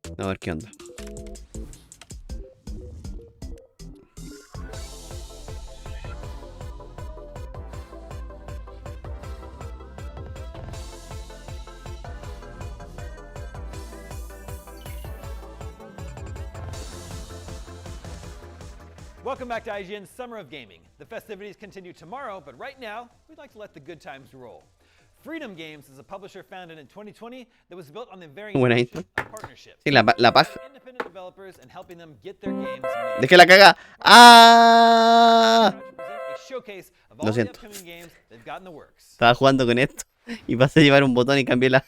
A ver qué onda. Welcome back to IGN's Summer of Gaming. The festivities continue tomorrow, but right now, we'd like to let the good times roll. Freedom Games is a publisher founded in 2020 that was built on the very Buena notion intro. of partnership. Sí, la paz. Independent developers and helping them get their games made. Dejé la caga. ¡Ah! Proud to present a showcase of Lo all the siento. upcoming games they've got in the works. Estaba jugando con esto y pasé a llevar un botón y cambié la.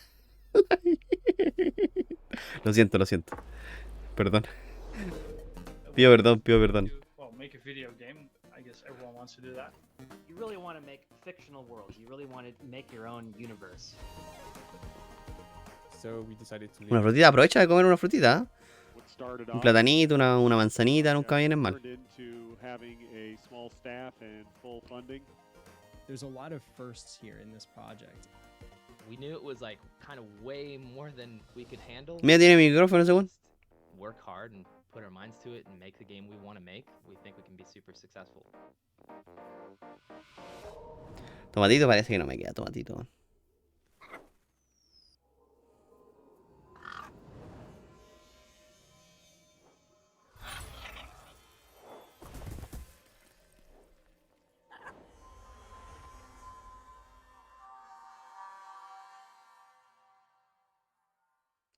Lo siento, lo siento. Perdón. Pido perdón, pido perdón. Well, make a video game. I guess everyone wants to do that. You really want to make fictional worlds. You really want to make your own universe. So we decided to Una frutita, aprovecha de comer una frutita. What started Un off platanito, una manzanita, nunca vienen mal. turned into having a small staff and full funding. There's a lot of firsts here in this project. We knew it was like kind of way more than we could handle. Mira, tiene micrófono según. Work hard and put our minds to it and make the game we want to make. We think we can be super successful. Tomatito parece que no me queda tomatito.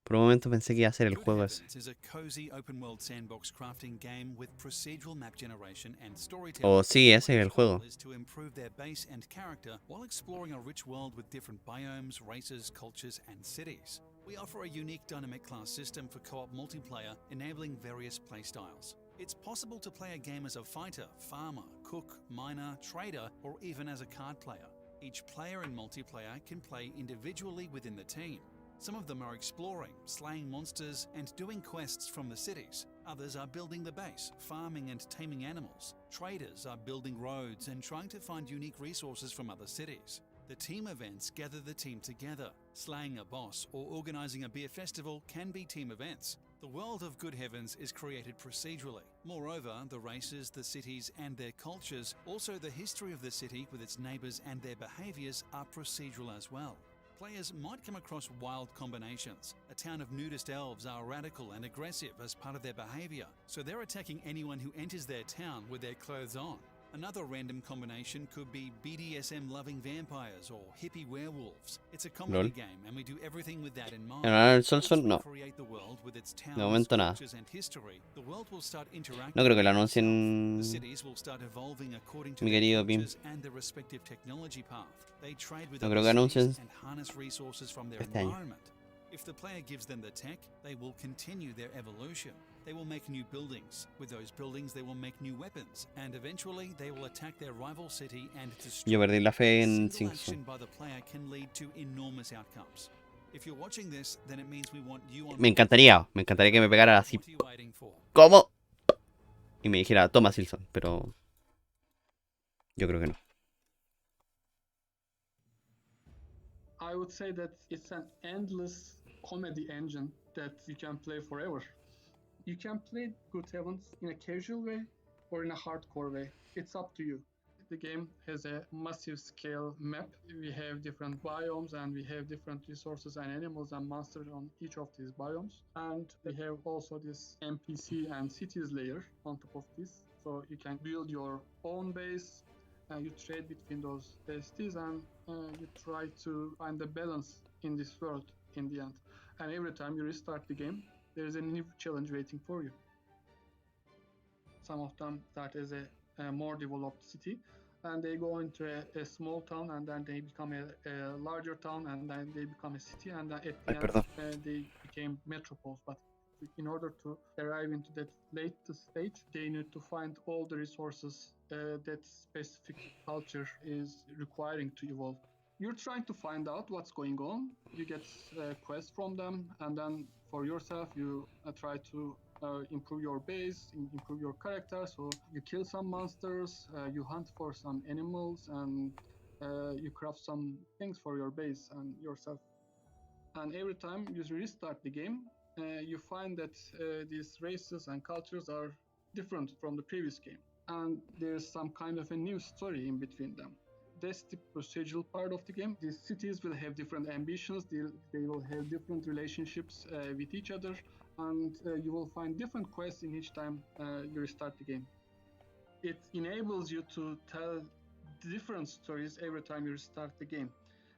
Por un momento pensé que iba a ser el juego ese. Is a cozy open world sandbox crafting game with procedural map generation and storytelling. Oh, sí, ese es el juego. Is to improve their base and character while exploring a rich world with different biomes, races, cultures, and cities. We offer a unique dynamic class system for co-op multiplayer, enabling various playstyles. It's possible to play a game as a fighter, farmer, cook, miner, trader, or even as a card player. Each player in multiplayer can play individually within the team. Some of them are exploring, slaying monsters, and doing quests from the cities. Others are building the base, farming and taming animals. Traders are building roads and trying to find unique resources from other cities. The team events gather the team together. Slaying a boss or organizing a beer festival can be team events. The world of Good Heavens is created procedurally. Moreover, the races, the cities, and their cultures, also the history of the city with its neighbors and their behaviors, are procedural as well. Players might come across wild combinations. A town of nudist elves are radical and aggressive as part of their behavior, so they're attacking anyone who enters their town with their clothes on. Another random combination could be BDSM-loving vampires or hippie werewolves. It's a comedy game, and we do everything with that in mind. El Solson no. Create the world with its towns, De momento nada. cultures, and history. The world will start interacting. No creo que lo with itself. anuncien, The cities will start evolving according to mi their querido Pim. cultures and their respective technology path. They trade with No other creo que anuncien cities and harness resources from their este año. environment. If the player gives them the tech, they will continue their evolution. They will make new buildings. With those buildings, they will make new weapons, and eventually they will attack their rival city and destroy. Yo perdí la fe A en single Simpson. action by the player can lead to enormous outcomes. If you're watching this, then it means we want you on Me board. encantaría que me pegara así. What are you waiting for? ¿Cómo? Y me dijera, toma Silson, pero yo creo que no. I would say that it's an endless comedy engine that you can play forever. You can play Good Heavens in a casual way or in a hardcore way. It's up to you. The game has a massive scale map. We have different biomes and we have different resources and animals and monsters on each of these biomes. And we have also this NPC and cities layer on top of this. So you can build your own base. You trade between those cities and you try to find the balance in this world in the end. And every time you restart the game, there is a new challenge waiting for you. Some of them start as a more developed city, and they go into a small town, and then they become a larger town, and then they become a city, and then at the end they became metropoles. But in order to arrive into that latest stage, they need to find all the resources that specific culture is requiring to evolve. You're trying to find out what's going on. You get quests from them, and then for yourself, you try to improve your base, improve your character. So you kill some monsters, you hunt for some animals, and you craft some things for your base and yourself. And every time you restart the game, you find that these races and cultures are different from the previous game, and there's some kind of a new story in between them. That's the procedural part of the game. These cities will have different ambitions, they will have different relationships with each other, and you will find different quests in each time you restart the game. It enables you to tell different stories every time you restart the game.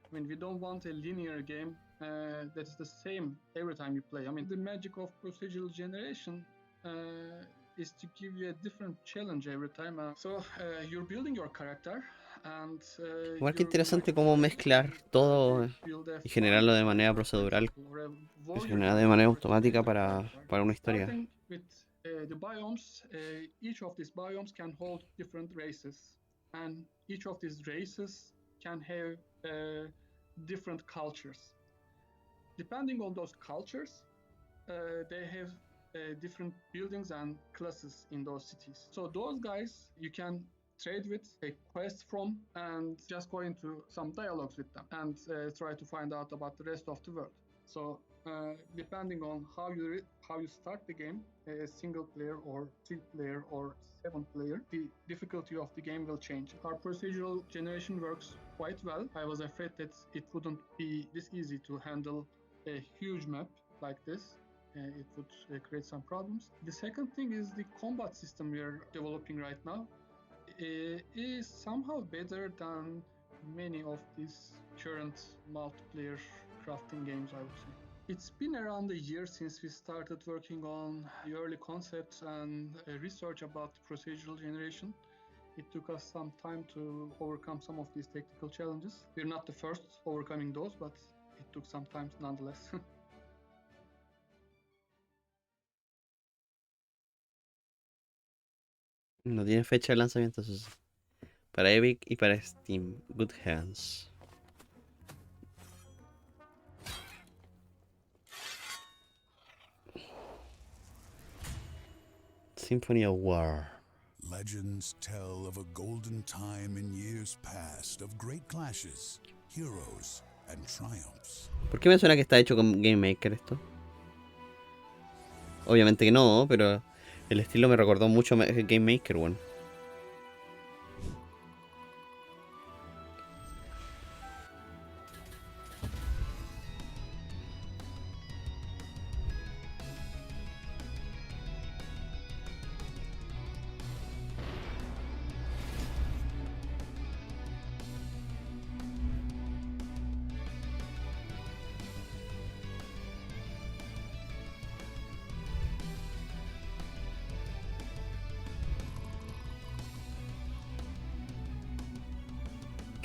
I mean, we don't want a linear game that is the same every time you play. I mean, the magic of procedural generation is to give you a different challenge every time. So you're building your character, and Igual que you're interesante cómo mezclar todo build a y fun generarlo de manera character, for procedural, example, or a y warrior generar de character, manera or a automática fighter character. para una historia. Starting with the biomes, each of these biomes can hold different races, and each of these races can have different cultures. Depending on those cultures, they have different buildings and classes in those cities. So those guys you can trade with, take quests from, and just go into some dialogues with them and try to find out about the rest of the world. So depending on how you start the game, single player or 3-player or 7-player, the difficulty of the game will change. Our procedural generation works quite well. I was afraid that it wouldn't be this easy to handle a huge map like this. It would create some problems. The second thing is the combat system we are developing right now is somehow better than many of these current multiplayer crafting games, I would say. It's been around a year since we started working on the early concepts and research about procedural generation. It took us some time to overcome some of these technical challenges. We're not the first overcoming those, but it took some time nonetheless. No tiene fecha de lanzamiento, eso sí. Para Epic y para Steam. Good hands. Symphony of War. Legends tell of a golden time in years past of great clashes, heroes, and triumphs. ¿Por qué me suena que está hecho con Game Maker esto? Obviamente que no, pero el estilo me recordó mucho a Game Maker, bueno.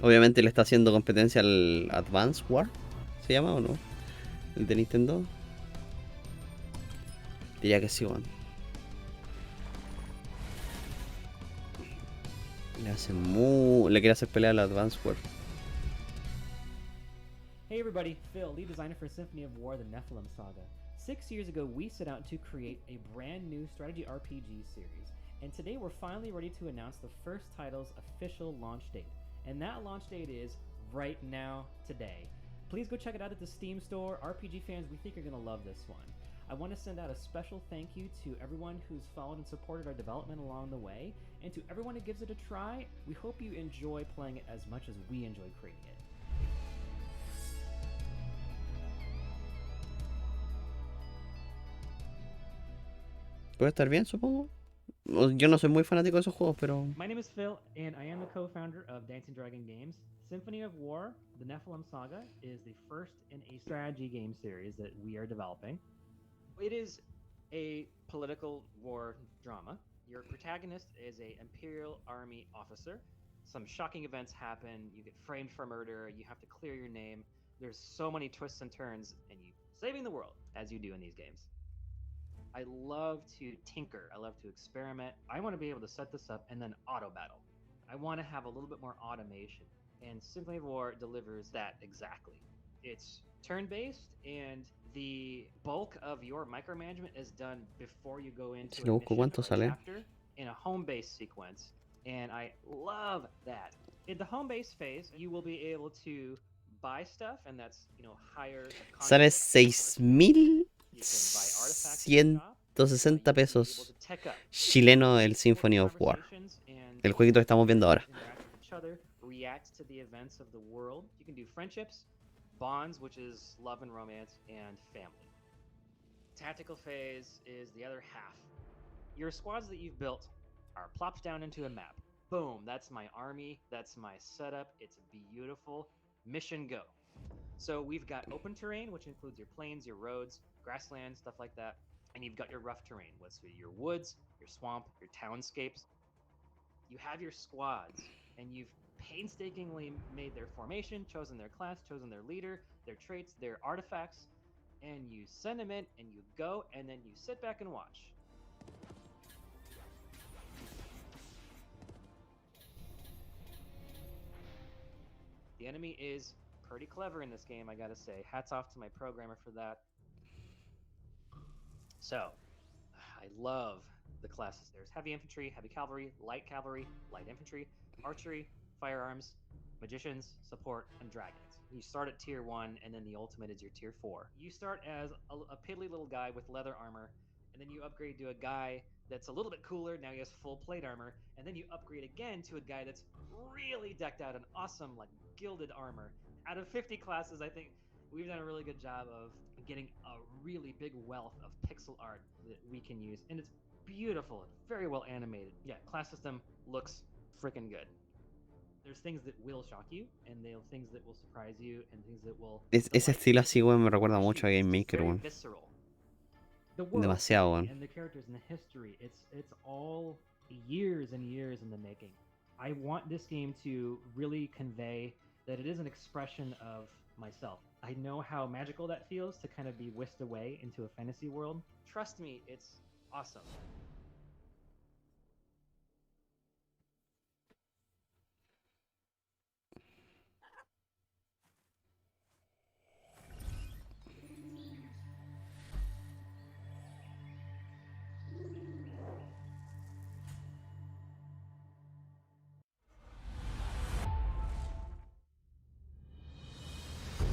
Obviamente le está haciendo competencia al Advance War, ¿se llama o no? El de Nintendo. Diría que sí, bueno. Le quiere hacer pelea al Advance War. Hey everybody, Phil, lead designer for Symphony of War, the Nephilim Saga. 6 years ago, we set out to create a brand new strategy RPG series, and today we're finally ready to announce the first title's official launch date. And that launch date is right now, today. Please go check it out at the Steam store. RPG fans, we think you're going to love this one. I want to send out a special thank you to everyone who's followed and supported our development along the way, and to everyone who gives it a try. We hope you enjoy playing it as much as we enjoy creating it. Puede estar bien, supongo. Yo no soy muy fanático de esos juegos, pero... My name is Phil, and I am the co-founder of Dancing Dragon Games. Symphony of War, the Nephilim Saga, is the first in a strategy game series that we are developing. It is a political war drama. Your protagonist is an Imperial Army officer. Some shocking events happen. You get framed for murder. You have to clear your name. There's so many twists and turns, and you saving the world, as you do in these games. I love to tinker. I love to experiment. I want to be able to set this up and then auto battle. I want to have a little bit more automation. And Symphony of War delivers that exactly. It's turn-based, and the bulk of your micromanagement is done before you go into a mission or a chapter in a home-based sequence. And I love that. In the home-based phase, you will be able to buy stuff, and that's, higher... Sale 6.000 You can buy artifacts in the shop. 160 You'll be able pesos to tech up. chileno el Symphony of War. Conversations and El jueguito que estamos viendo ahora. interact with each other, react to the events of the world. You can do friendships, bonds, which is love and romance, and family. Tactical phase is the other half. Your squads that you've built are plopped down into a map. Boom, that's my army, that's my setup. It's beautiful. Mission go. So we've got open terrain, which includes your plains, your roads, grasslands, stuff like that. And you've got your rough terrain, what's your woods, your swamp, your townscapes. You have your squads, and you've painstakingly made their formation, chosen their class, chosen their leader, their traits, their artifacts, and you send them in, and you go, and then you sit back and watch. The enemy is pretty clever in this game, I gotta say. Hats off to my programmer for that. So, I love the classes. There's heavy infantry, heavy cavalry, light infantry, archery, firearms, magicians, support, and dragons. You start at tier 1, and then the ultimate is your tier 4. You start as a piddly little guy with leather armor, and then you upgrade to a guy that's a little bit cooler. Now he has full plate armor, and then you upgrade again to a guy that's really decked out in awesome, like, gilded armor. Out of 50 classes, I think we've done a really good job of getting a really big wealth of pixel art that we can use, and it's beautiful and very well animated. Yeah, class system looks freaking good. There's things that will shock you, and there are things that will surprise you, and things that will Ese estilo así, weón, me recuerda mucho a Game Maker, very weón. visceral. The world Demasiado, weón. and the characters and the history. It's all years and years in the making. I want this game to really convey that it is an expression of myself. I know how magical that feels to kind of be whisked away into a fantasy world. Trust me, it's awesome.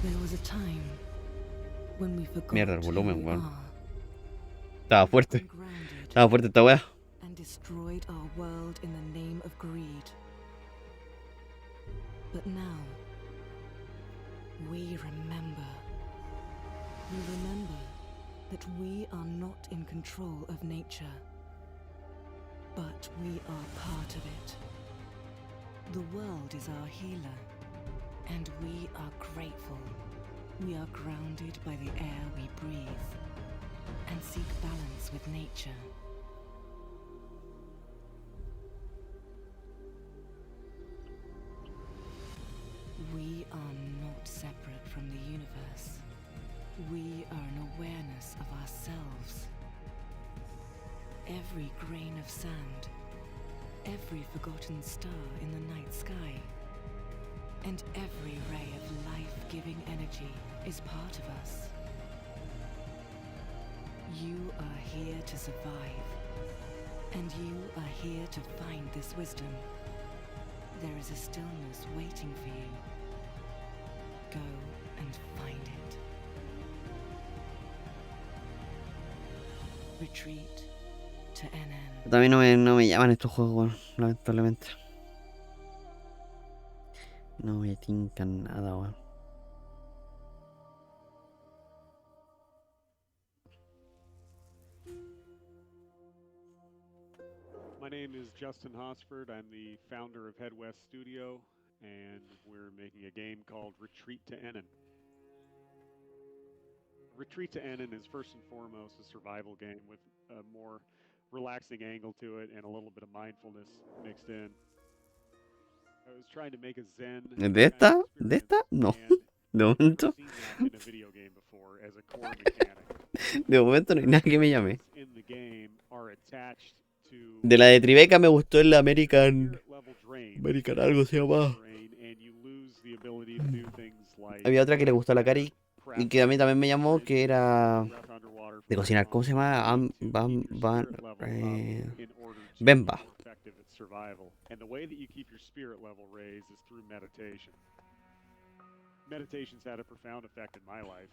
There was a time when we forgot Mierda, el volumen, who we weón. are, Estaba fuerte. grounded, Estaba fuerte esta weá. and destroyed our world in the name of greed. But now, we remember. We remember that we are not in control of nature, but we are part of it. The world is our healer, and we are grateful. We are grounded by the air we breathe, and seek balance with nature. We are not separate from the universe. We are an awareness of ourselves. Every grain of sand, every forgotten star in the night sky, and every ray of life-giving energy is part of us. You are here to survive, and you are here to find this wisdom. There is a stillness waiting for you. Go and find it. Retreat to NN. También no me llaman estos juegos, weón, lamentablemente. No me tincan nada, weón. My name is Justin Hosford. I'm the founder of Head West Studio, and we're making a game called Retreat to Enin. Retreat to Enin is first and foremost a survival game with a more relaxing angle to it and a little bit of mindfulness mixed in. I was trying to make a Zen ¿De esta? ¿De esta? No. De momento. in a video game before as a core mechanic. De momento no hay nada que me llame. In the game are attached to De la de Tribeca me gustó el American algo se llamaba. and you lose the ability to do things like Había otra que le gustó a la Cari y que a mí también me llamó, que era de cocinar. ¿Cómo se llama? Bemba. effective at survival. And the way that you keep your spirit level raised is through meditation. Meditation's had a profound effect in my life.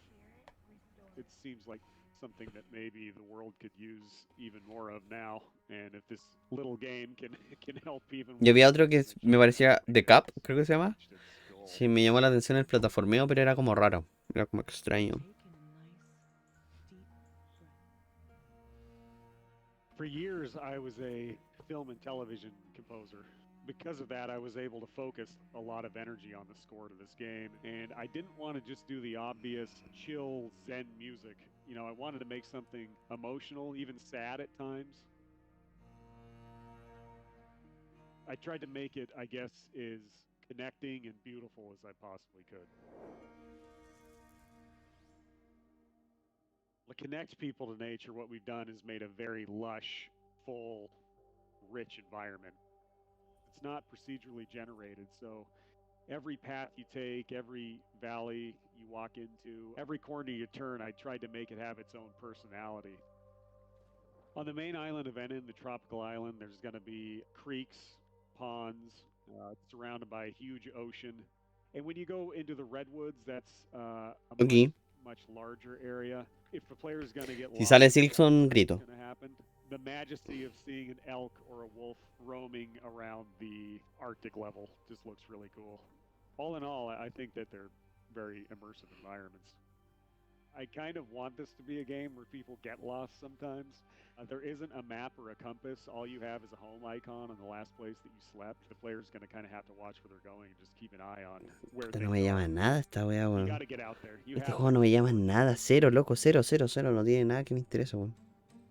it seems like something that maybe the world could use even more of now. And if this little game can can help even Yo with vi that, otro que then it me should parecía definitely The Cap, creo que se llama. reached its goal. Sí, me llamó la atención el plataformeo, pero era como raro. Era como extraño. For years, I was a film and television composer. Because of that, I was able to focus a lot of energy on the score to this game, and I didn't want to just do the obvious chill zen music. You know, I wanted to make something emotional, even sad at times. I tried to make it, I guess, as connecting and beautiful as I possibly could. To connect people to nature, what we've done is made a very lush, full, rich environment. It's not procedurally generated, so every path you take, every valley you walk into, every corner you turn, I tried to make it have its own personality. On the main island of Enin, the tropical island, there's going to be creeks, ponds, surrounded by a huge ocean. And when you go into the redwoods, that's a Ok. much larger area. If the player is going to get Si lost, sale that's Silson, what's grito. going to happen. The majesty of seeing an elk or a wolf roaming around the Arctic level just looks really cool. All in all, I think that they're very immersive environments. I kind of want this to be a game where people get lost sometimes. There isn't a map or a compass. All you have is a home icon on the last place that you slept. The player's going to kind of have to watch where they're going and just keep an eye on where Puta, things no me llama are. nada esta wea, You weón. got to get out there. You Este have juego to no me llama explore. nada. Cero, loco. Cero, cero, cero. No tiene nada que me interese, weón.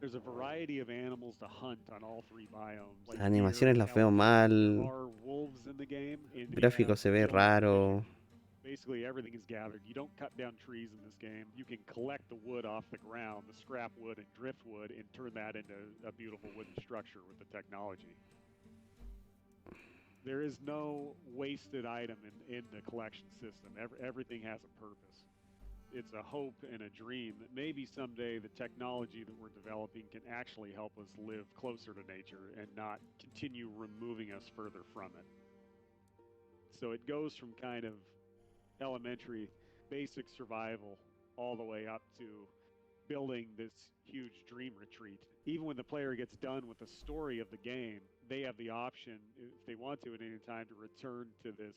There's a variety of animals to hunt on all three biomes. Like Las animaciones deer, las veo elephant. There mal. are wolves in the game. And El gráfico se ve raro. Basically, everything is gathered. You don't cut down trees in this game. You can collect the wood off the ground, the scrap wood and driftwood, and turn that into a beautiful wooden structure with the technology. There is no wasted item in the collection system. Everything has a purpose. It's a hope and a dream that maybe someday the technology that we're developing can actually help us live closer to nature and not continue removing us further from it. So it goes from kind of elementary, basic survival all the way up to building this huge dream retreat. Even when the player gets done with the story of the game, they have the option, if they want to at any time, to return to this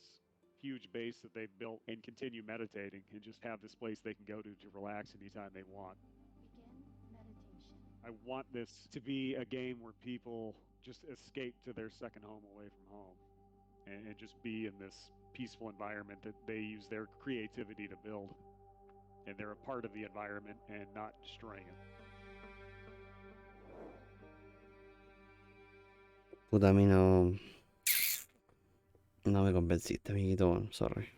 huge base that they've built and continue meditating and just have this place they can go to relax anytime they want. I want this to be a game where people just escape to their second home away from home and just be in this peaceful environment that they use their creativity to build. And they're a part of the environment and not destroying it. Puta, a mí no. No me convenciste, amiguito, weón. Sorry.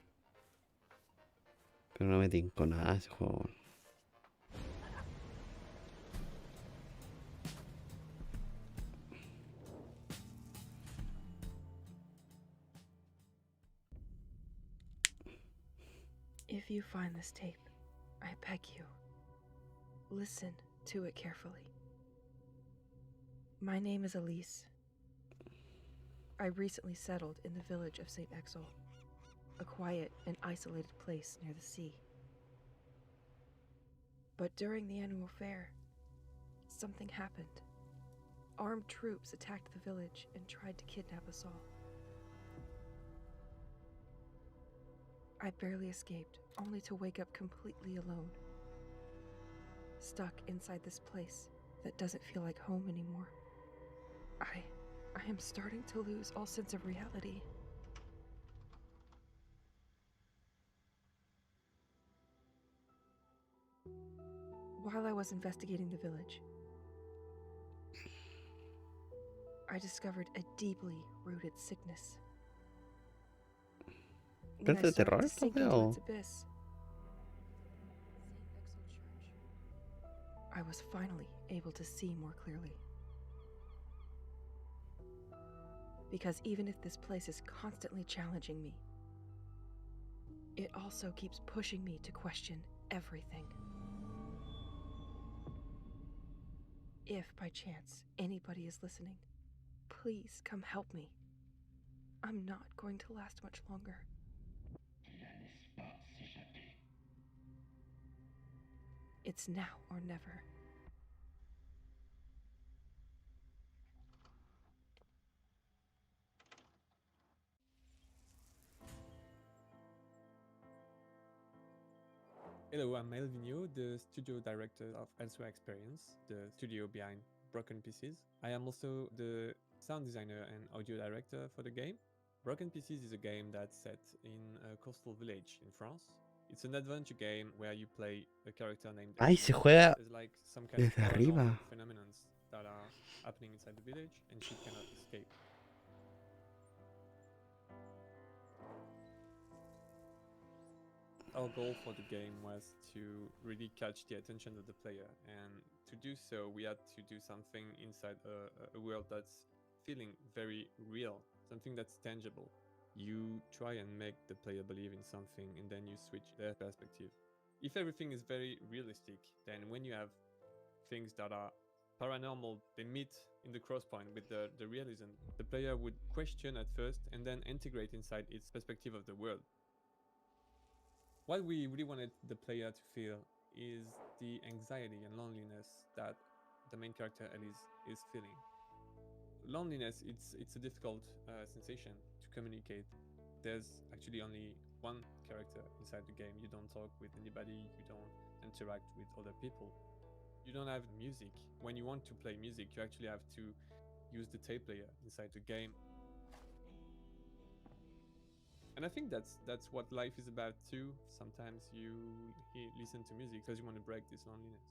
Pero no me tinco nada ese juego, weón. If you find this tape, I beg you, listen to it carefully. My name is Elise. I recently settled in the village of St. Exel, a quiet and isolated place near the sea. But during the annual fair, something happened. Armed troops attacked the village and tried to kidnap us all. I barely escaped, only to wake up completely alone. Stuck inside this place that doesn't feel like home anymore. I am starting to lose all sense of reality. While I was investigating the village, I discovered a deeply rooted sickness. When I ¿Es de started terror to esta sink wea into o? its abyss, I was finally able to see more clearly. Because even if this place is constantly challenging me, it also keeps pushing me to question everything. If by chance anybody is listening, please come help me. I'm not going to last much longer. It's now or never. Hello, I'm Elvinio, the studio director of Elsewhere Experience, the studio behind Broken Pieces. I am also the sound designer and audio director for the game. Broken Pieces is a game that's set in a coastal village in France. It's an adventure game where you play a character named Ay, se Elvinio. juega There's like some kind of desde paranormal arriba. phenomena that are happening inside the village and she cannot escape. Our goal for the game was to really catch the attention of the player, and to do so we had to do something inside a world that's feeling very real, something that's tangible. You try and make the player believe in something and then you switch their perspective. If everything is very realistic, then when you have things that are paranormal, they meet in the cross point with the realism. The player would question at first and then integrate inside its perspective of the world. What we really wanted the player to feel is the anxiety and loneliness that the main character Elise is feeling. Loneliness, it's a difficult sensation to communicate. There's actually only one character inside the game. You don't talk with anybody, you don't interact with other people. You don't have music. When you want to play music, you actually have to use the tape player inside the game. And I think that's what life is about too. Sometimes you listen to music because you want to break this loneliness.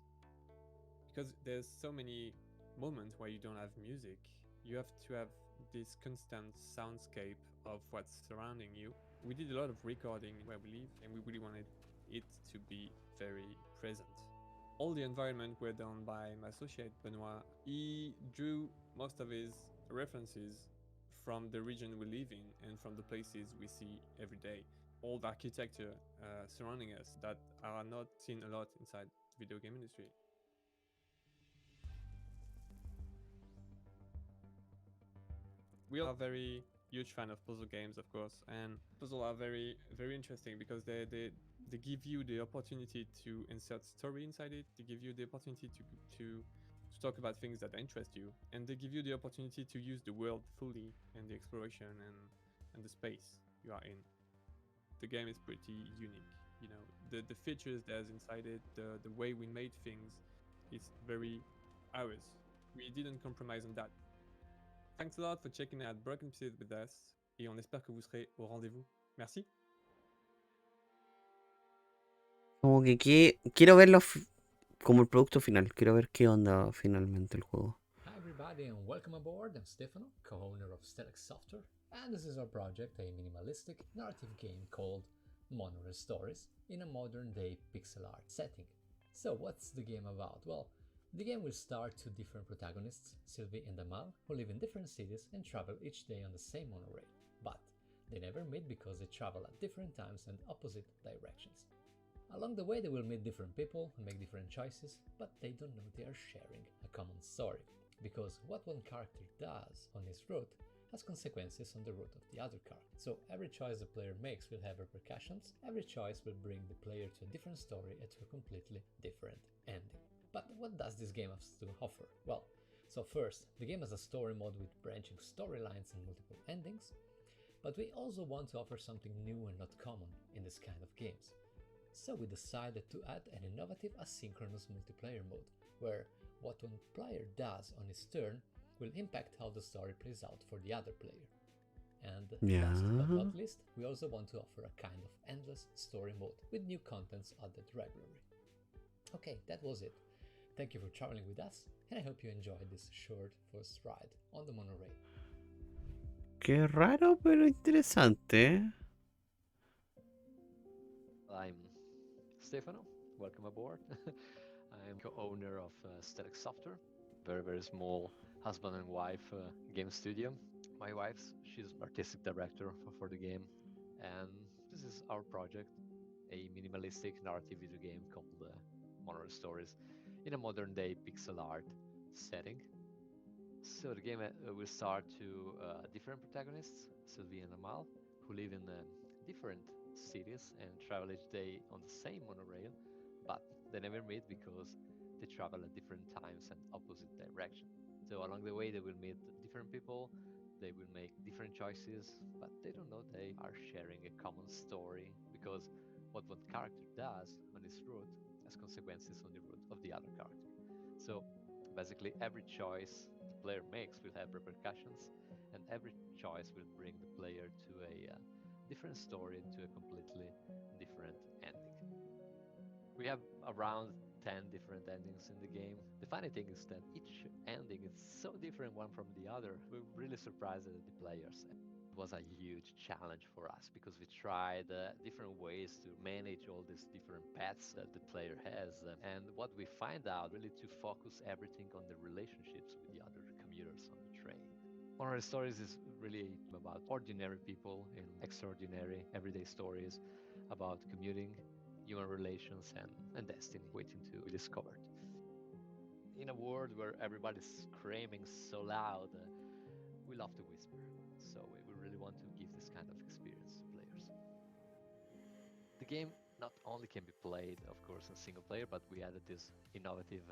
Because there's so many moments where you don't have music. You have to have this constant soundscape of what's surrounding you. We did a lot of recording where we live, and we really wanted it to be very present. All the environment were done by my associate Benoit. He drew most of his references from the region we live in and from the places we see every day. All the architecture surrounding us that are not seen a lot inside the video game industry. We are very huge fan of puzzle games, of course, and puzzles are very interesting because they give you the opportunity to insert story inside it. They give you the opportunity to talk about things that interest you, and they give you the opportunity to use the world fully and the exploration and the space you are in. The game is pretty unique, you know. The features there's inside it, the way we made things, it's very ours. We didn't compromise on that. Thanks a lot for checking out Broken Pieces with us, et on espère que vous serez au rendez-vous. Merci. Como que quiero verlo como el producto final. Quiero ver qué onda finalmente el juego. Hi everybody and welcome aboard. I'm Stefano, co-owner of Stellax Software, and this is our project, a minimalistic narrative game called Monorail Stories in a modern-day pixel art setting. So what's the game about? Well, the game will star two different protagonists, Sylvie and Amal, who live in different cities and travel each day on the same monorail. But they never meet because they travel at different times and opposite directions. Along the way they will meet different people and make different choices, but they don't know they are sharing a common story, because what one character does on his route has consequences on the route of the other character. So every choice the player makes will have repercussions, every choice will bring the player to a different story and to a completely different ending. But what does this game have to offer? Well, so first, the game has a story mode with branching storylines and multiple endings, but we also want to offer something new and not common in this kind of games. So we decided to add an innovative asynchronous multiplayer mode, where what one player does on his turn will impact how the story plays out for the other player. And last but not least, we also want to offer a kind of endless story mode with new contents added regularly. Okay, that was it. Thank you for traveling with us, and I hope you enjoyed this short first ride on the monorail. Qué raro, pero interesante. I'm Stefano, welcome aboard. I'm co-owner of Stellax Software, very small husband and wife game studio. My she's artistic director for the game, and this is our project, a minimalistic narrative video game called Monorail Stories in a modern day pixel art setting. So the game will start to different protagonists, Sylvie and Amal, who live in different cities and travel each day on the same monorail, but They never meet because they travel at different times and opposite direction. So along the way, they will meet different people, they will make different choices, but they don't know they are sharing a common story because what one character does on his route has consequences on the route of the other character. So basically, every choice the player makes will have repercussions, and every choice will bring the player to a different story, to a completely different ending. We have around 10 different endings in the game. The funny thing is that each ending is so different one from the other. We're really surprised at the players. It was a huge challenge for us because we tried different ways to manage all these different paths that the player has. And what we find out really to focus everything on the relationships with the other commuters on the train. One of the stories is really about ordinary people in extraordinary everyday stories about commuting, human relations, and destiny waiting to be discovered. In a world where everybody's screaming so loud, we love to whisper. So we really want to give this kind of experience to players. The game not only can be played, of course, in single player, but we added this innovative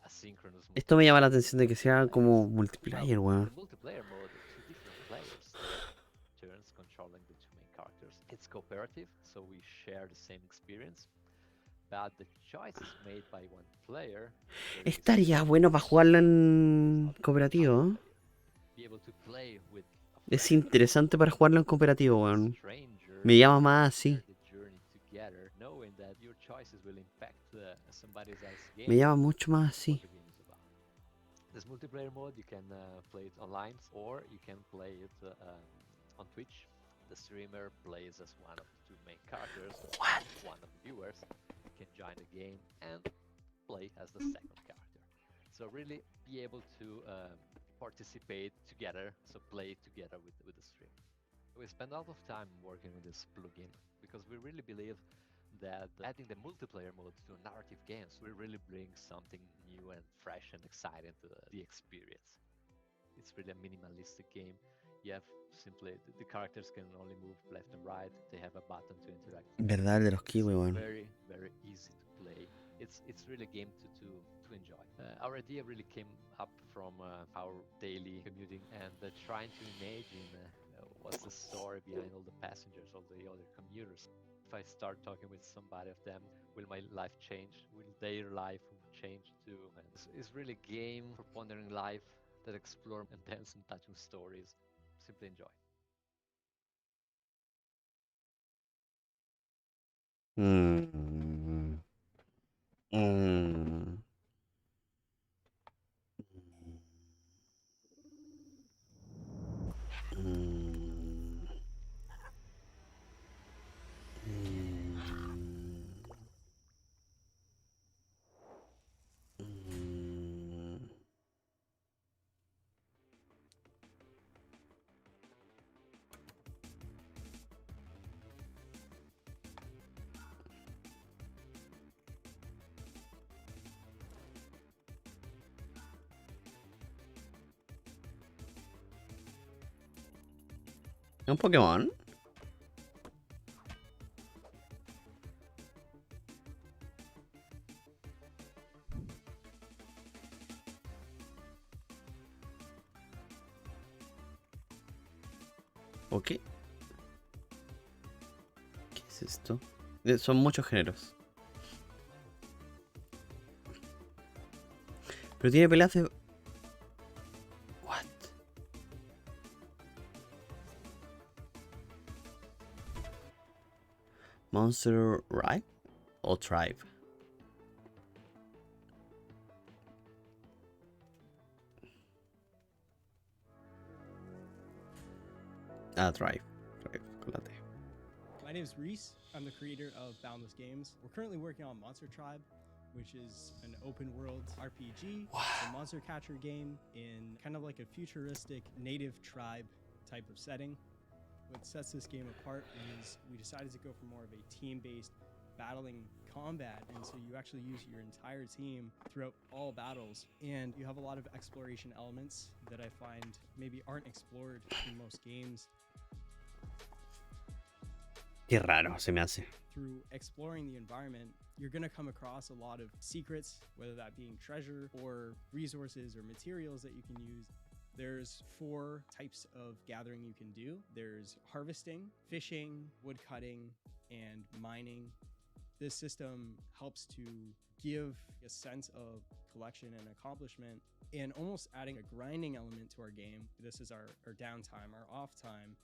asynchronous Esto me llama la atención de que sea como multiplayer, the weón. multiplayer mode, two different players take turns controlling the two main characters. It's cooperative, so we share the same experience, but the choices made by one player Estaría bueno para jugarlo en cooperativo, ¿eh? be able to play with Es interesante para jugarlo en cooperativo, weón. Me llama más así. the journey together, knowing that your choices will impact somebody else's game. Me llama mucho más así. This multiplayer mode, you can play it online, or you can play it on Twitch. The streamer plays as one of the two main characters. One of the viewers can join the game and play as the second character. So really be able to participate together, so play together with the stream. We spend a lot of time working with this plugin because we really believe that adding the multiplayer mode to narrative games will really bring something new and fresh and exciting to the experience. It's really a minimalistic game. You have simply the characters can only move left and right. They have a button to interact. Verdad de los kiwi, weón. Very easy to play. It's really a game to enjoy. Our idea really came up from our daily commuting and trying to imagine what's the story behind all the passengers, all the other commuters. If I start talking with somebody of them, will my life change? Will their life change too? And it's really a game for pondering life that explore intense and touching stories. Simply enjoy. Mm. Mm. ¿Un Pokémon? Ok. ¿Qué es esto? Son muchos géneros. Pero tiene peleas de... What? Monster Ripe o Tribe? Ah, Tribe. Tribe, con la T. My name is Reese. I'm the creator of Boundless Games. We're currently working on Monster Tribe, which is an open world RPG, a monster catcher game in kind of like a futuristic native tribe type of setting. What sets this game apart is we decided to go for more of a team-based battling combat, and so you actually use your entire team throughout all battles, and you have a lot of exploration elements that I find maybe aren't explored in most games. Qué raro se me hace. Through exploring the environment, you're going to come across a lot of secrets, whether that being treasure or resources or materials that you can use. There's 4 types of gathering you can do. There's harvesting, fishing, wood cutting, and mining. This system helps to give a sense of collection and accomplishment, and almost adding a grinding element to our game. This is our downtime, our off time,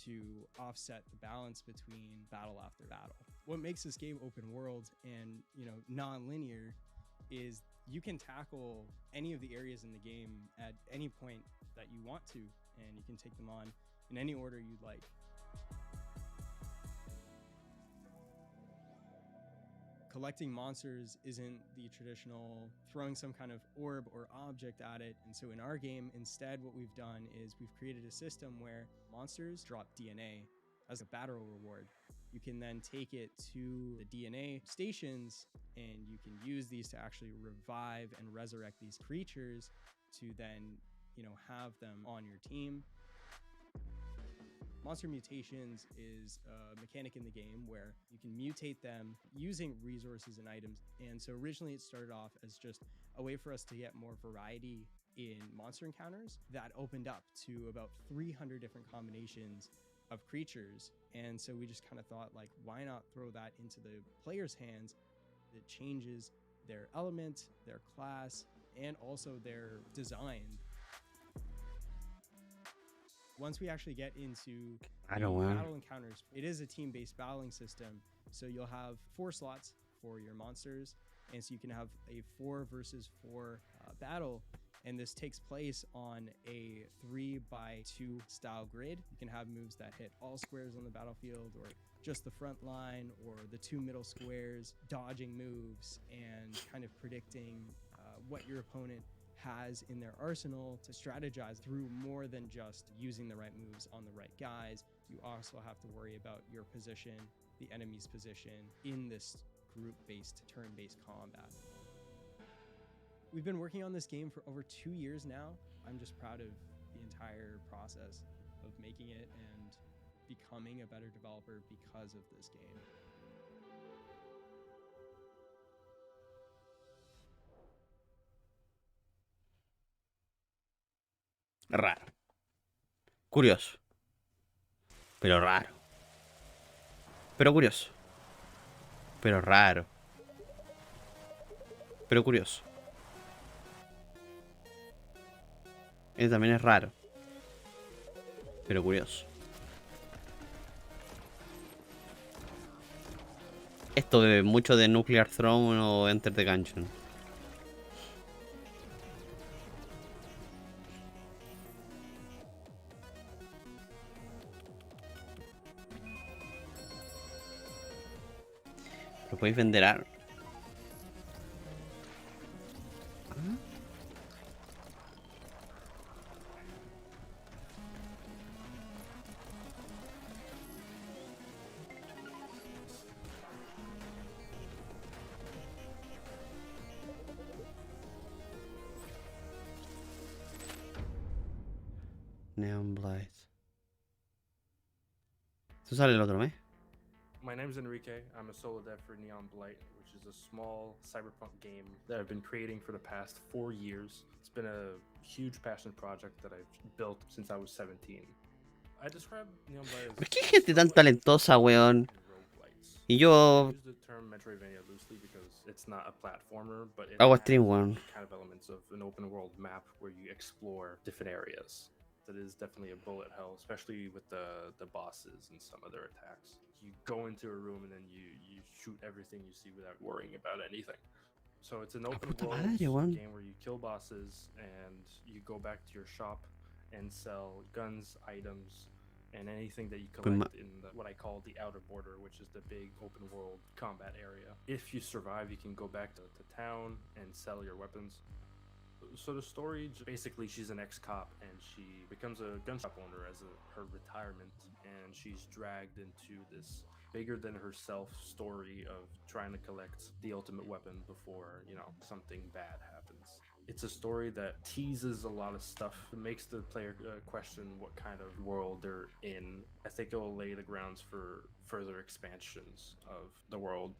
to offset the balance between battle after battle. What makes this game open world and, non-linear is you can tackle any of the areas in the game at any point that you want to, and you can take them on in any order you'd like. Collecting monsters isn't the traditional throwing some kind of orb or object at it. And so in our game, instead, what we've done is we've created a system where monsters drop DNA as a battle reward. You can then take it to the DNA stations, and you can use these to actually revive and resurrect these creatures to then, have them on your team. Monster mutations is a mechanic in the game where you can mutate them using resources and items. And so originally it started off as just a way for us to get more variety in monster encounters. That opened up to about 300 different combinations of creatures. And so we just kind of thought, like, why not throw that into the player's hands? It changes their element, their class, and also their design. Once we actually get into battle encounters, it is a team-based battling system. So you'll have 4 slots for your monsters. And so you can have a 4 versus 4 battle. And this takes place on a 3x2 style grid. You can have moves that hit all squares on the battlefield, or just the front line, or the 2 middle squares, dodging moves and kind of predicting what your opponent has in their arsenal to strategize through more than just using the right moves on the right guys. You also have to worry about your position, the enemy's position in this group-based, turn-based combat. We've been working on this game for over 2 years now. I'm just proud of the entire process of making it and becoming a better developer because of this game. Raro. Curioso. Pero raro. Pero curioso. Pero raro. Pero curioso. También es raro. Pero curioso. Esto bebe mucho de Nuclear Throne o Enter the Gungeon. Lo podéis vender a... Neon Blight. ¿Eso sale el otro mes? My name is Enrique. I'm a solo dev for Neon Blight, which is a small cyberpunk game that I've been creating for the past 4 years. It's been a huge passion project that I've built since I was 17. I describe Neon Blight as... ¿Por qué hay gente tan talentosa, weón? Y yo... use the term Metroidvania loosely because it's not a platformer, but it hago has stream, weón. kind of elements of an open world map where you explore different areas. That is definitely a bullet hell, especially with the bosses and some of their attacks. You go into a room and then you shoot everything you see without worrying about anything. So it's an open world game where you kill bosses and you go back to your shop and sell guns, items, and anything that you collect in what I call the outer border, which is the big open world combat area. If you survive, you can go back to town and sell your weapons. So the story, basically she's an ex-cop and she becomes a gun shop owner as her retirement, and she's dragged into this bigger than herself story of trying to collect the ultimate weapon before, something bad happens. It's a story that teases a lot of stuff. It makes the player question what kind of world they're in. I think it will lay the grounds for further expansions of the world.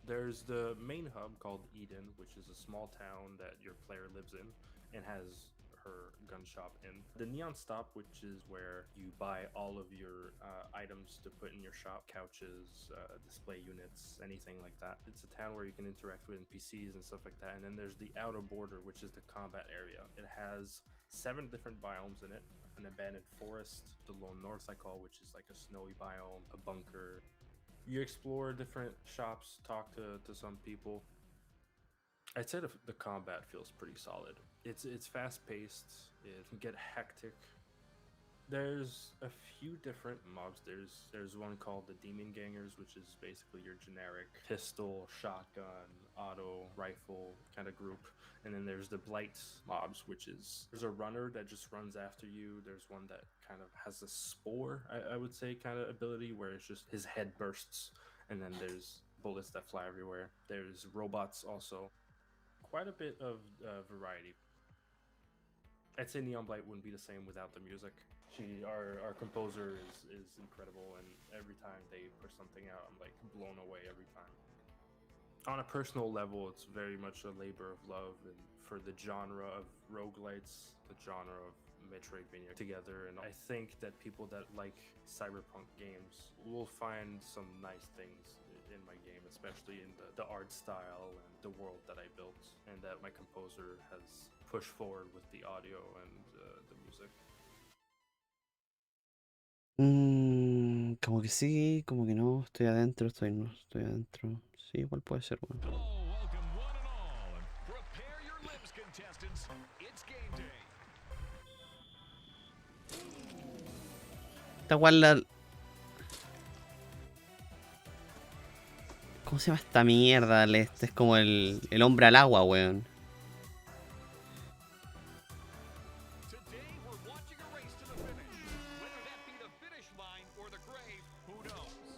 There's the main hub called Eden, which is a small town that your player lives in and has her gun shop in. The Neon Stop, which is where you buy all of your items to put in your shop, couches, display units, anything like that. It's a town where you can interact with NPCs and stuff like that. And then there's the Outer Border, which is the combat area. It has 7 different biomes in it. An abandoned forest, the Lone North I call, which is like a snowy biome, a bunker. You explore different shops, talk to some people. I'd say the combat feels pretty solid. It's fast paced. It can get hectic. There's a few different mobs. There's one called the Demon Gangers, which is basically your generic pistol, shotgun, auto, rifle kind of group. And then there's the Blight mobs, which is there's a runner that just runs after you. There's one that kind of has a spore, I would say, kind of ability where it's just his head bursts, and then there's bullets that fly everywhere. There's robots also. Quite a bit of variety. I'd say Neon Blight wouldn't be the same without the music. Our composer is incredible, and every time they push something out, I'm like blown away every time. On a personal level, it's very much a labor of love, and for the genre of roguelites, the genre of Metroidvania together, and I think that people that like cyberpunk games will find some nice things in my game, especially in the art style and the world that I built, and that my composer has pushed forward with the audio and the music. Como que sí, como que no. Estoy adentro, estoy no, estoy adentro. Sí, igual puede ser, weón. Esta igual la... ¿Cómo se llama esta mierda? Este es como el hombre al agua, weón.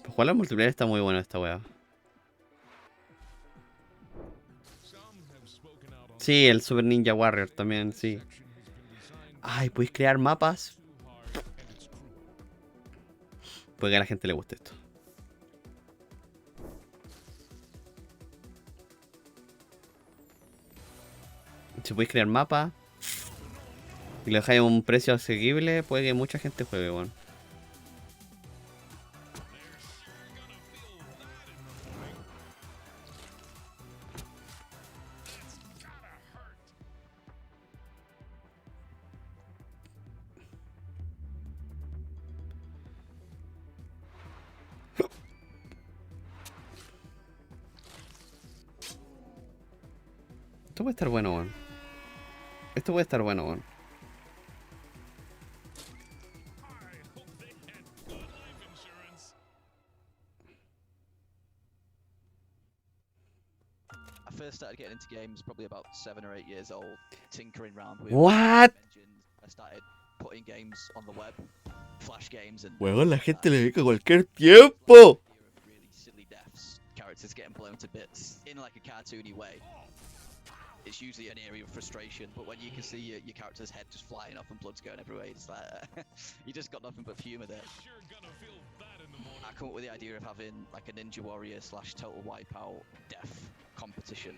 Jugar al multiplayer está muy bueno esta weá. Sí, el Super Ninja Warrior también, sí. Ay, ¿podéis crear mapas? Puede que a la gente le guste esto. Si podéis crear mapas y le dejáis un precio asequible, puede que mucha gente juegue, bueno. Esto puede estar bueno, weón. Esto puede estar bueno, weón. I first started getting into games probably about 7 or 8 years old, tinkering around with What? engines. I started putting games on the web, flash games, and Weón, la gente le dedica cualquier tiempo. really silly deaths, characters getting blown to bits in like a cartoony way. It's usually an area of frustration, but when you can see your character's head just flying off and blood's going everywhere, it's like you just got nothing but humour there. I come up with the idea of having like a Ninja Warrior / Total Wipeout death competition.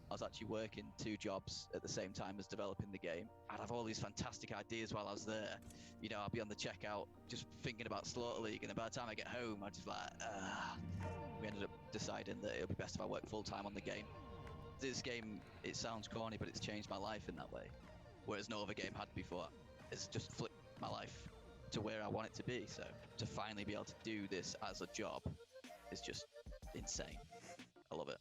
I was actually working 2 jobs at the same time as developing the game. I'd have all these fantastic ideas while I was there. You know, I'd be on the checkout just thinking about Slaughter League, and then by the time I get home, I'd just like, we ended up deciding that it would be best if I worked full time on the game. This game, it sounds corny, but it's changed my life in that way. Whereas no other game had before. It's just flipped my life to where I want it to be. So to finally be able to do this as a job is just insane. I love it.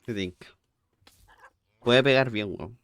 I think. Puede pegar bien, weón.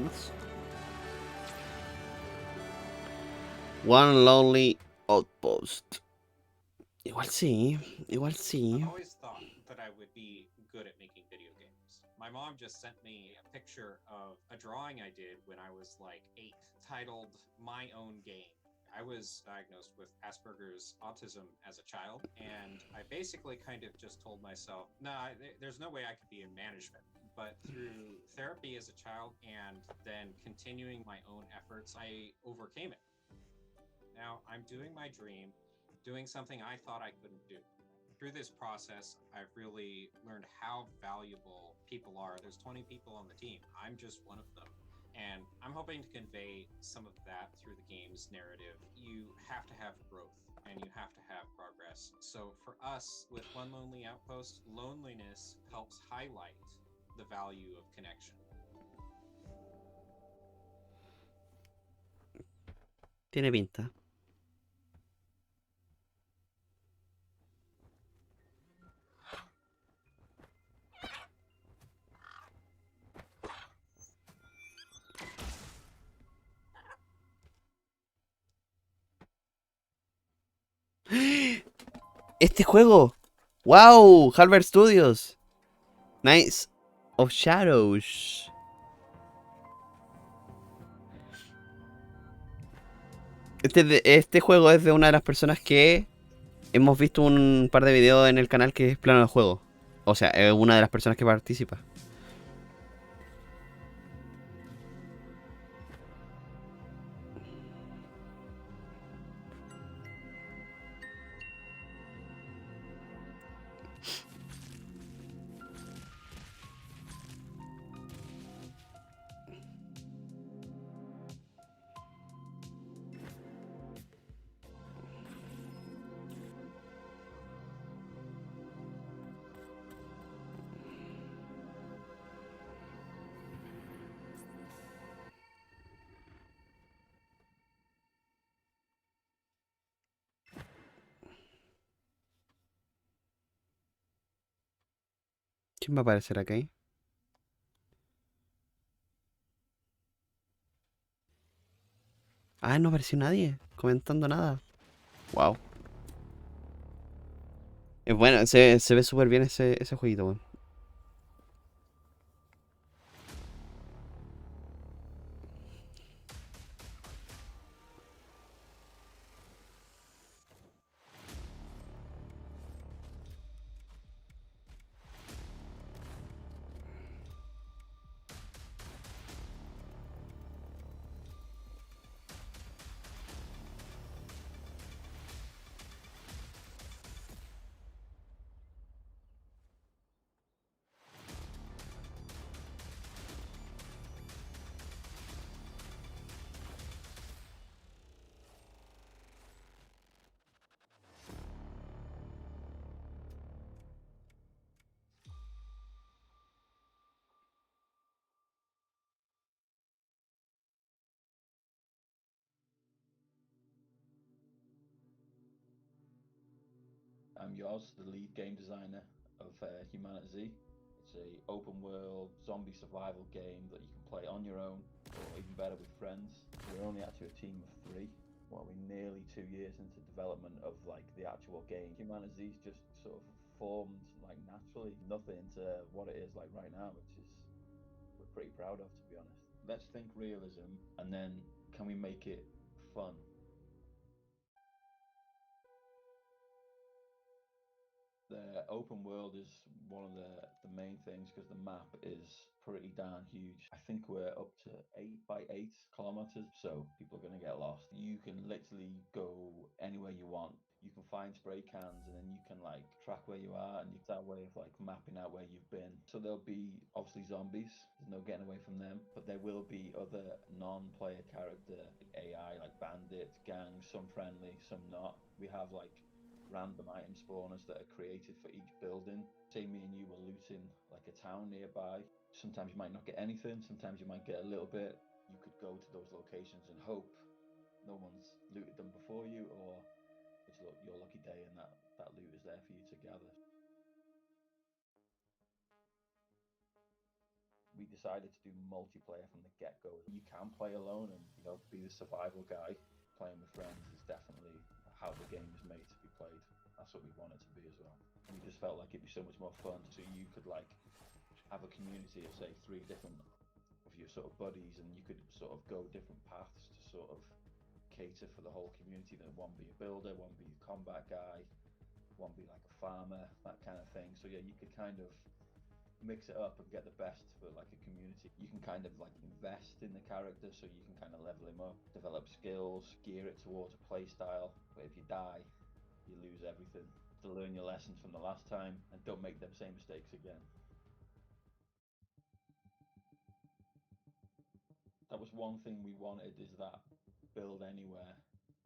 Games. One Lonely Outpost. Igual sí, igual sí. I always thought that I would be good at making video games. My mom just sent me a picture of a drawing I did when I was like 8, titled My Own Game. I was diagnosed with Asperger's autism as a child, and I basically kind of just told myself, nah, there's no way I could be in management. But through therapy as a child and then continuing my own efforts, I overcame it. Now I'm doing my dream, doing something I thought I couldn't do. Through this process, I've really learned how valuable people are. There's 20 people on the team. I'm just one of them. And I'm hoping to convey some of that through the game's narrative. You have to have growth and you have to have progress. So for us, with One Lonely Outpost, loneliness helps highlight the value of connection. Tiene pinta. Este juego. Wow, Halberd Studios. Knights of Shadows. Este juego es de una de las personas que hemos visto un par de videos en el canal que es plano de juego. O sea, es una de las personas que participa. ¿Quién va a aparecer aquí? Ah, no apareció nadie comentando nada. Wow. Es bueno, se ve súper bien ese jueguito, weón. I'm yours, the lead game designer of Humanity. It's a open world zombie survival game that you can play on your own or even better with friends. We're only actually a team of 3. Well, we're nearly 2 years into development of like the actual game. Humanity's just sort of formed like naturally, nothing to what it is like right now, which is we're pretty proud of, to be honest. Let's think realism and then can we make it fun? The open world is one of the main things because the map is pretty darn huge. I think we're up to 8 by 8 kilometers, so people are going to get lost. You can literally go anywhere you want. You can find spray cans and then you can like track where you are and it's that way of like mapping out where you've been. So there'll be obviously zombies, there's no getting away from them, but there will be other non-player character AI like bandits, gangs, some friendly, some not. We have like random item spawners that are created for each building. Say me and you were looting like a town nearby. Sometimes you might not get anything, sometimes you might get a little bit. You could go to those locations and hope no one's looted them before you, or it's your lucky day and that loot is there for you to gather. We decided to do multiplayer from the get-go. You can play alone and, you know, be the survival guy. Playing with friends is definitely how the game is made to be played. That's what we want it to be as well. We just felt like it'd be so much more fun. So you could like have a community of say 3 different of your sort of buddies, and you could sort of go different paths to sort of cater for the whole community. That one be a builder, one be a combat guy, one be like a farmer, that kind of thing. So yeah, you could kind of mix it up and get the best for like a community. You can kind of like invest in the character, so you can kind of level him up, develop skills, gear it towards a play style. But if you die, you lose everything. To learn your lessons from the last time and don't make them same mistakes again. That was one thing we wanted, is that build anywhere.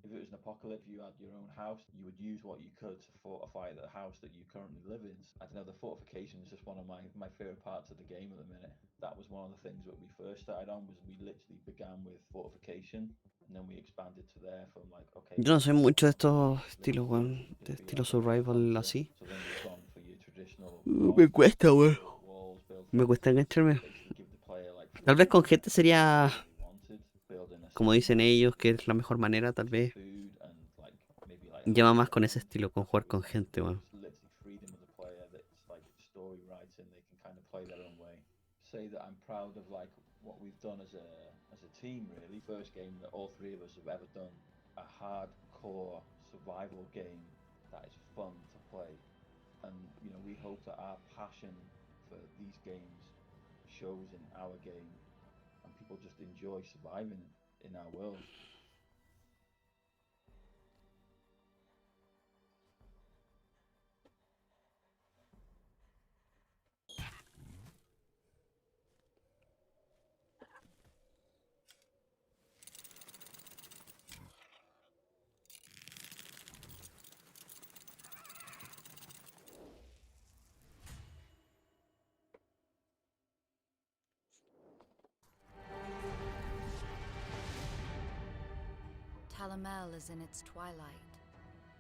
If it was an apocalypse, you had your own house, you would use what you could to fortify the house that you currently live in. I don't know, the fortification is just one of my favorite parts of the game at the minute. That was one of the things that we first started on, was we literally began with fortification, and then we expanded to there from like, okay, Yo no soy mucho de estos estilos, weón. De estilo survival así. so then we've gone for your traditional Me cuesta, weón. walls, build Me cuesta engancharme. basically give the player like Tal vez con gente sería, wanted, building a como dicen ellos, que es la mejor manera, tal vez. food and like maybe like Llama más con ese estilo, con jugar con gente, weón. literally freedom of the player, that's like story writing, they can kind of play their own way. Say that I'm proud of like what we've done as a team, really. First game that all 3 of us have ever done, a hardcore survival game that is fun to play. And you know, we hope that our passion for these games shows in our game and people just enjoy surviving in our world. Talamel is in its twilight.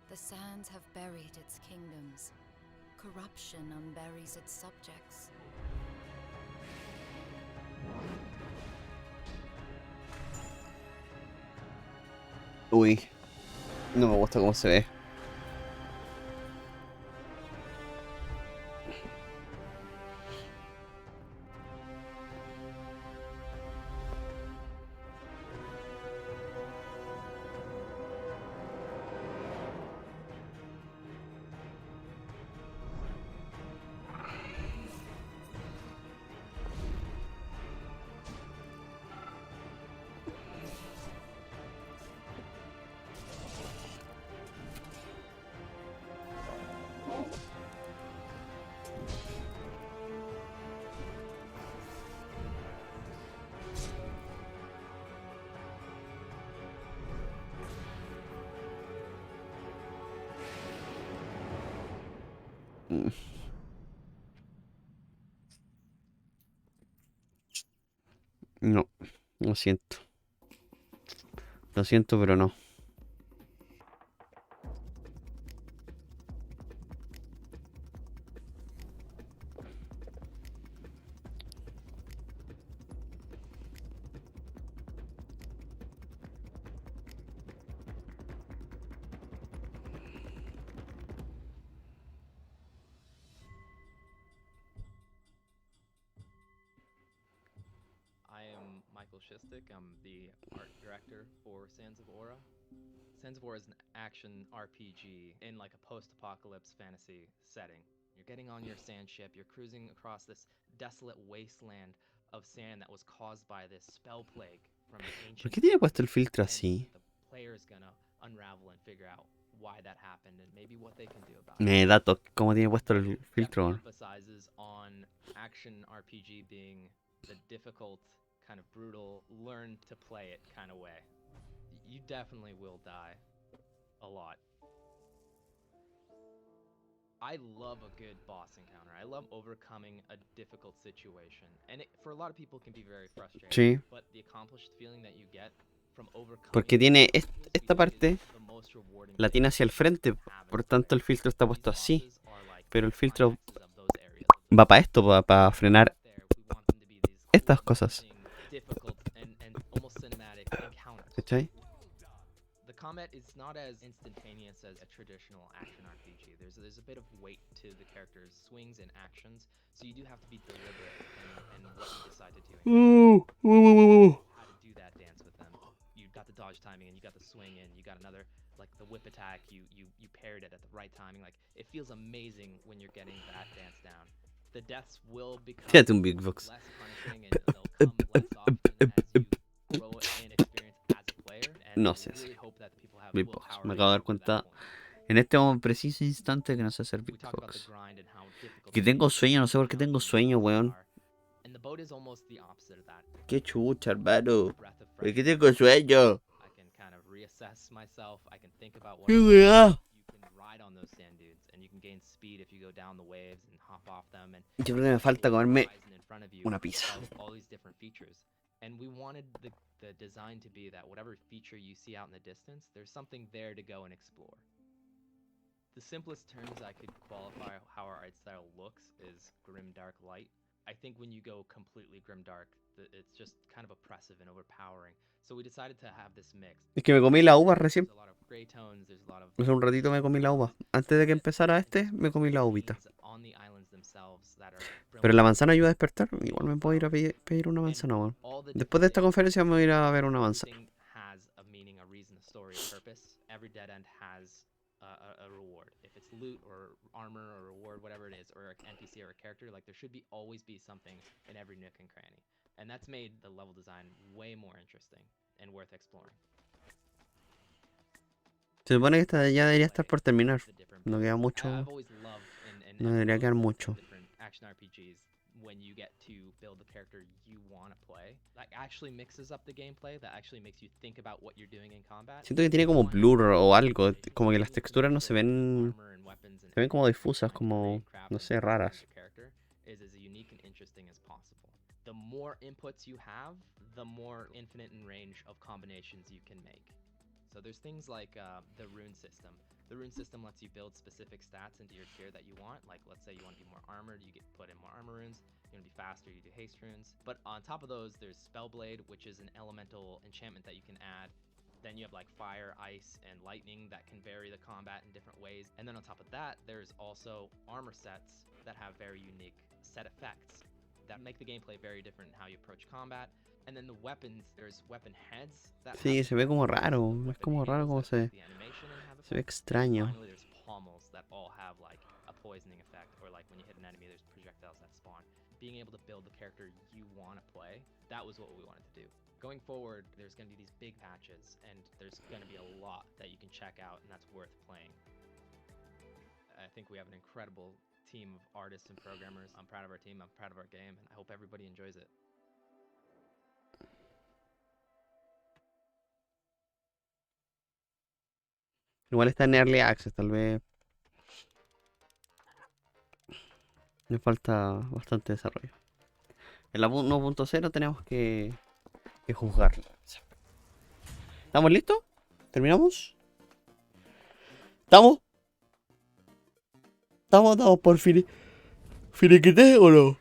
The sands have buried its kingdoms. Corruption unburies its subjects. Uy, no me gusta cómo se ve. No, lo siento. Lo siento, pero no. I'm the art director for Sands of Aura. Sands of Aura is an action RPG in like a post-apocalypse fantasy setting. You're getting on your sand ship, you're cruising across this desolate wasteland of sand that was caused by this spell plague from an ancient. ¿Por qué tiene puesto el filtro así? The player's gonna unravel and figure out why that happened and maybe what they can do about Me it. da toque cómo tiene puesto el filtro. Emphasizes on action RPG being the difficult, kind of brutal, learn to play it kind of way. You definitely will die a lot. I love a good boss encounter. I love overcoming a difficult situation. And for a lot of people can be very frustrating. Sí. But the accomplished feeling that you get from overcoming. Porque tiene esta parte, la tiene hacia el frente, por tanto el filtro está puesto así. Pero el filtro va para esto, para frenar estas cosas. difficult and almost cinematic encounters. ¿Cachai? The combat is not as instantaneous as a traditional action RPG. There's a bit of weight to the character's swings and actions, so you do have to be deliberate in what you decide to do. How to do that dance with them. You got the dodge timing and you got the swing and you got another like the whip attack. You paired it at the right timing. Like it feels amazing when you're getting that dance down. The deaths will become Fíjate un Big Box. less punishing and they'll come less often as you grow in experience as a player. And No we sé. really hope that the people have Big Box. willpower Me acabo de dar cuenta en este preciso instante que no sé hacer Big Box. Que tengo sueño, no sé por qué tengo sueño, weón. And the boat is almost the opposite of that. Qué chucha, hermano. ¿Por qué tengo sueño? I can kind of reassess myself. I can think about what ¡Qué weá! you can ride on those sand dunes and you can gain speed if you go down the waves and hop off them and Yo creo que me falta comerme in front of you una pizza. of all these different features. And we wanted the design to be that whatever feature you see out in the distance, there's something there to go and explore. The simplest terms I could qualify how our art style looks is grim dark light. I think when you go completely grim dark, it's just kind of oppressive and overpowering. So we decided to have this mix. Es que me comí la uva recién. There's a lot of gray tones, there's a lot of Hace un ratito me comí la uva. Antes de que empezara me comí la uvita. on the islands themselves that are Pero la manzana ayuda a despertar. Igual me puedo ir a pedir una manzana, weón. Después de esta conferencia me voy a ir a ver una manzana. everything has a meaning, a reason, a story, a purpose. Every dead end has a reward. If it's loot or armor or reward, whatever it is, or an NPC or a character, like there should always be something in every nook and cranny. And that's made the level design way more interesting and worth exploring. Se supone que esta ya debería estar por terminar. No queda mucho. No debería quedar mucho. Action RPGs, when you get to build the character you want to play, that actually mixes up the gameplay, that actually makes you think about what you're doing in combat. Siento que tiene como blur o algo. Como que las texturas no se ven. Se ven como difusas, como. No sé, raras. Character is as unique and interesting as possible. The more inputs you have, the more infinite in range of combinations you can make. So there's things like the rune system. The rune system lets you build specific stats into your tier that you want. Like, let's say you want to be more armored, you get put in more armor runes. You want to be faster, you do haste runes. But on top of those, there's Spellblade, which is an elemental enchantment that you can add. Then you have like fire, ice, and lightning that can vary the combat in different ways. And then on top of that, there's also armor sets that have very unique set effects that make the gameplay very different in how you approach combat. And then the weapons, there's weapon heads that Sí, se ve como raro. Es como raro como se ve extraño. Finally, there's pommels that all have like a poisoning effect, or like when you hit an enemy, there's projectiles that spawn. Being able to build the character you want to play, that was what we wanted to do. Going forward, there's going to be these big patches, and there's going to be a lot that you can check out, and that's worth playing. I think we have an incredible team of artists and programmers. I'm proud of our team, I'm proud of our game, and I hope everybody enjoys it. Igual está en Early Access, tal vez. Le falta bastante desarrollo. En la 1.0 tenemos que juzgarlo. ¿Estamos listos? ¿Terminamos? ¿Estamos? ¿Estamos por finiquité o no?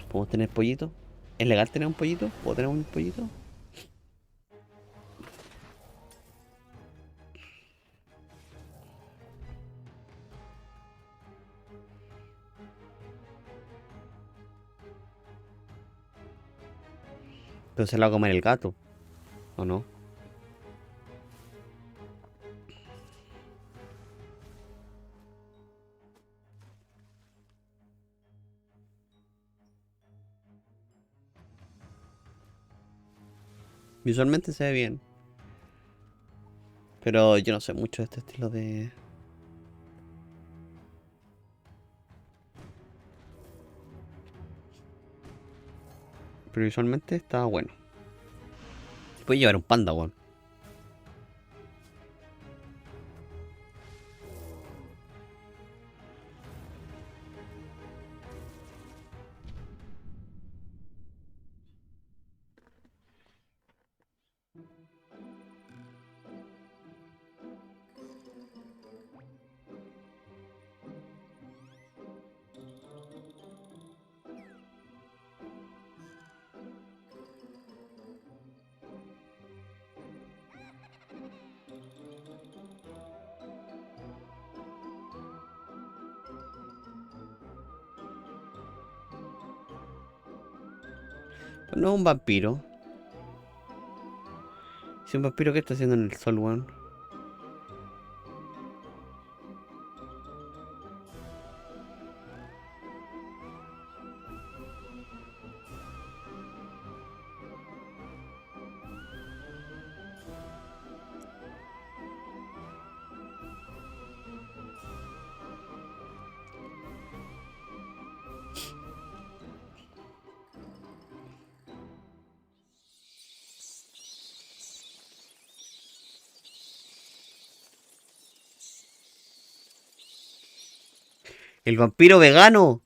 ¿Podemos tener pollito? ¿Es legal tener un pollito? ¿Puedo tener un pollito? Pero se la va a comer el gato, ¿o no? Visualmente se ve bien. Pero yo no sé mucho de este estilo de... Pero visualmente está bueno. Puede llevar un panda, weón. No es un vampiro. Si un vampiro, ¿qué está haciendo en el sol, weón? ¡El vampiro vegano!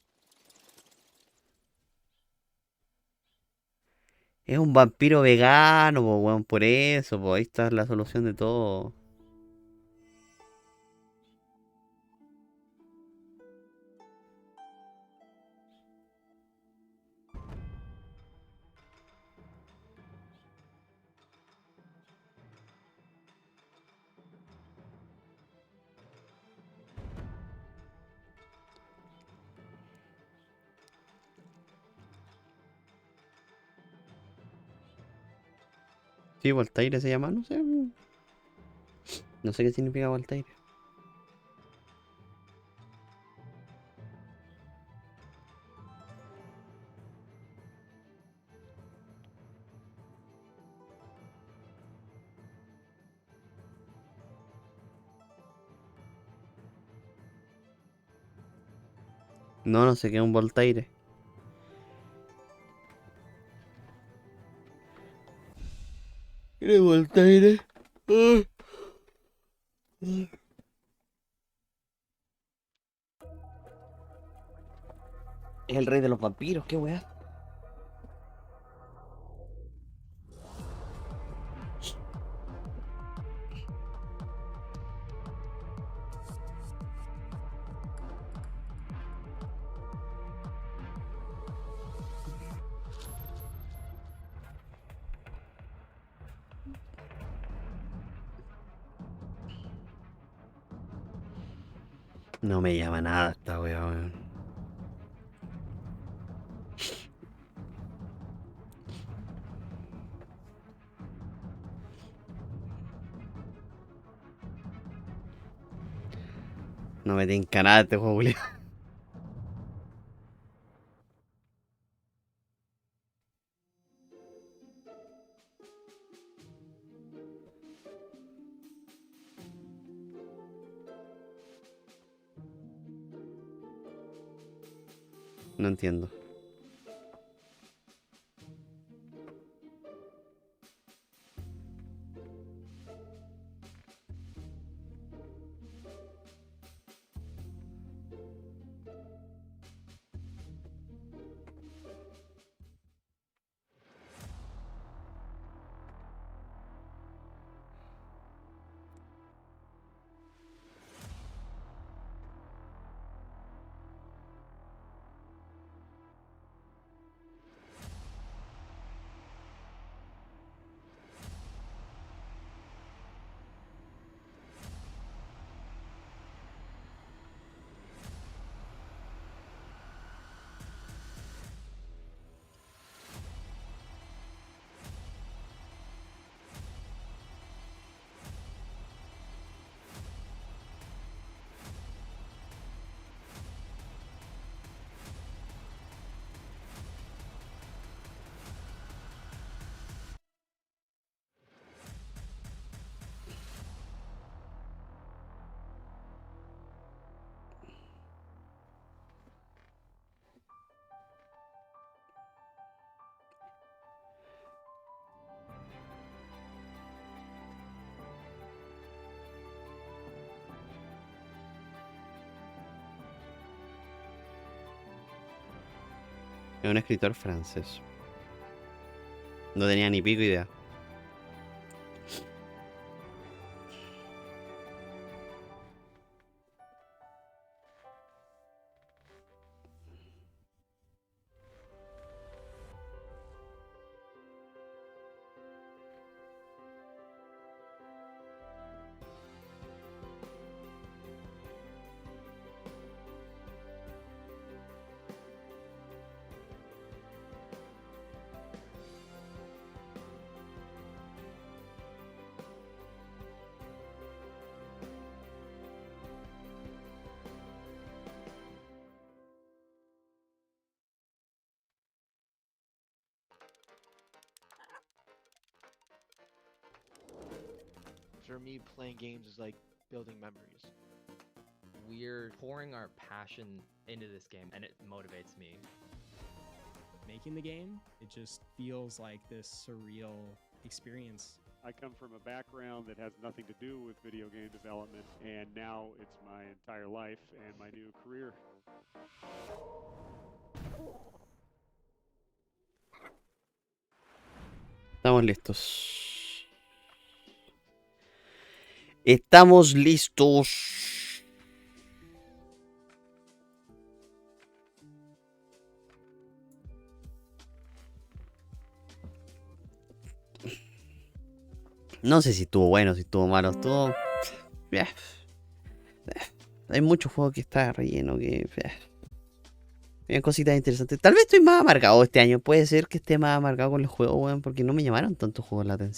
Es un vampiro vegano, po, weón, por eso, po. Ahí está la solución de todo. Sí, Voltaire se llama, no sé. No sé qué significa Voltaire. No, no sé qué es un Voltaire. ¿Qué es Voltaire? Ah. Es el rey de los vampiros, qué weá. No me llama nada esta weá, weón. No me tinca nada este juego, Julio. No entiendo. Es un escritor francés. No tenía ni pico idea. for me, playing games is like building memories. We're pouring our passion into this game, and it motivates me. Making the game, it just feels like this surreal experience. I come from a background that has nothing to do with video game development, and now it's my entire life and my new career. Estamos listos. Estamos listos. No sé si estuvo bueno, si estuvo malo, estuvo... Hay muchos juegos que está relleno, que... Hay cositas interesantes. Tal vez estoy más amargado este año. Puede ser que esté más amargado con los juegos, weón, porque no me llamaron tantos juegos la atención.